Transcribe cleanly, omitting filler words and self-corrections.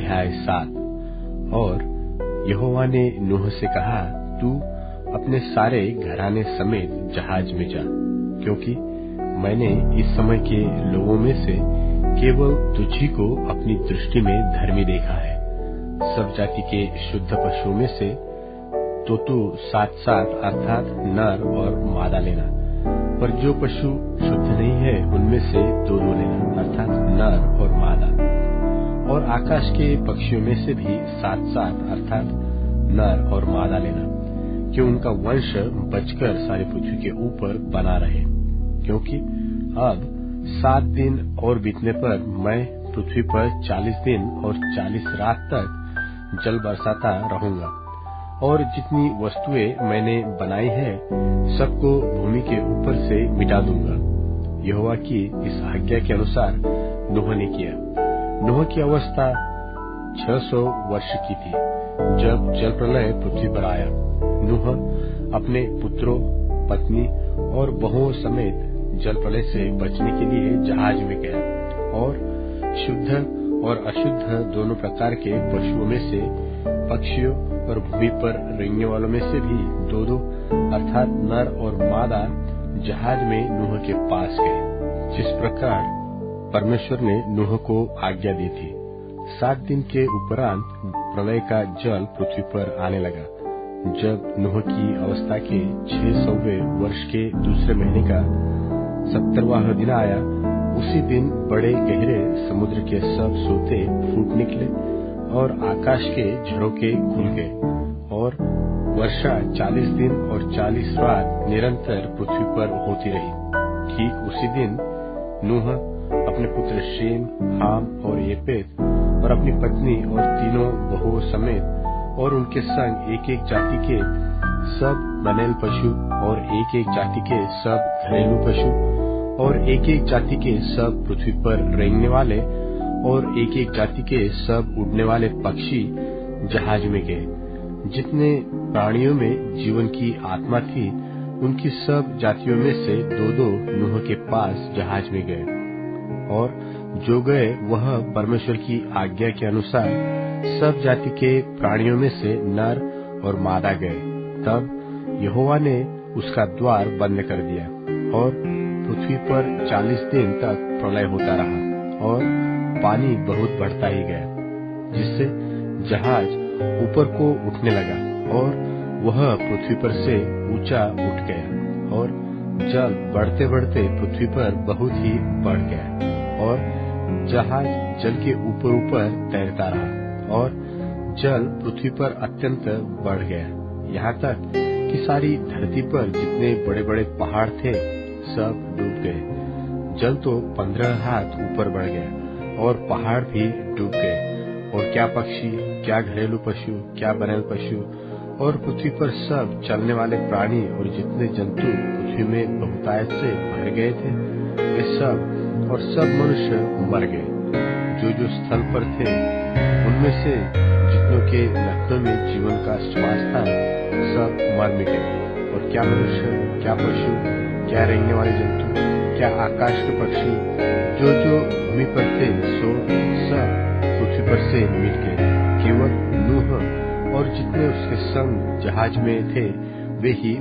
अध्याय 7। और यहोवा ने नूह से कहा, तू अपने सारे घराने समेत जहाज में जा, क्योंकि मैंने इस समय के लोगों में से केवल तुझी को अपनी दृष्टि में धर्मी देखा है। सब जाति के शुद्ध पशुओं में से तो तू 7-7 अर्थात नर और मादा लेना, पर जो पशु शुद्ध नहीं है उनमें से 2-2 लेना, अर्थात नर और मादा। और आकाश के पक्षियों में से भी 7-7 अर्थात नर और मादा लेना, कि उनका वंश बचकर सारी पृथ्वी के ऊपर बना रहे। क्योंकि अब 7 दिन और बीतने पर मैं पृथ्वी पर 40 दिन और 40 रात तक जल बरसाता रहूंगा, और जितनी वस्तुएं मैंने बनाई है सबको भूमि के ऊपर से मिटा दूंगा। यहोवा की इस आज्ञा के अनुसार नूह ने किया। नूह की अवस्था 600 वर्ष की थी जब जल प्रलय पृथ्वी पर आया। नूह अपने पुत्रों, पत्नी और बहुओं समेत जल प्रलय से बचने के लिए जहाज में गया, और शुद्ध और अशुद्ध दोनों प्रकार के पशुओं में से, पक्षियों और भूमि पर रेंगने वालों में से भी 2-2 अर्थात नर और मादा जहाज में नूह के पास गए, जिस प्रकार परमेश्वर ने नूह को आज्ञा दी थी। 7 दिन के उपरांत प्रलय का जल पृथ्वी पर आने लगा। जब नूह की अवस्था के 600वें वर्ष के दूसरे महीने का 70वां दिन आया, उसी दिन बड़े गहरे समुद्र के सब सोते फूट निकले और आकाश के झरोखे खुल गए, और वर्षा 40 दिन और 40 रात निरंतर पृथ्वी पर होती रही। ठीक उसी दिन नूह अपने पुत्र शेम, हाम और येपेत और अपनी पत्नी और तीनों बहुओं समेत और उनके संग एक-एक जाति के सब बनेल पशु और एक-एक जाति के सब घरेलू पशु और एक-एक जाति के सब पृथ्वी पर रेंगने वाले और एक-एक जाति के सब उड़ने वाले पक्षी जहाज में गए। जितने प्राणियों में जीवन की आत्मा थी, उनकी सब जातियों में से 2-2 नूह के पास जहाज में गए। और जो गए वह परमेश्वर की आज्ञा के अनुसार सब जाति के प्राणियों में से नर और मादा गए। तब यहोवा ने उसका द्वार बंद कर दिया, और पृथ्वी पर 40 दिन तक प्रलय होता रहा, और पानी बहुत बढ़ता ही गया, जिससे जहाज ऊपर को उठने लगा, और वह पृथ्वी पर से ऊंचा उठ गया, और जल बढ़ते बढ़ते पृथ्वी पर बहुत ही बढ़ गया, और जहाज जल के ऊपर ऊपर तैरता रहा, और जल पृथ्वी पर अत्यंत बढ़ गया, यहाँ तक कि सारी धरती पर जितने बड़े बड़े पहाड़ थे सब डूब गए। जल तो 15 हाथ ऊपर बढ़ गया, और पहाड़ भी डूब गए, और क्या पक्षी, क्या घरेलू पशु, क्या बनेल पशु, और पृथ्वी पर सब चलने वाले प्राणी और जितने जंतु पृथ्वी में बहुतायत से भर गए थे, वे सब और सब मनुष्य मर गए। जो स्थल पर थे उनमें से जितनों के नथनों में जीवन का श्वास था सब मर मिटे, और क्या मनुष्य, क्या पशु, क्या रेंगने वाले जंतु, क्या आकाश के पक्षी, जो भूमि पर थे सो सब पृथ्वी पर से मिट गए। केवल नूह और जितने उसके संग जहाज में थे वे ही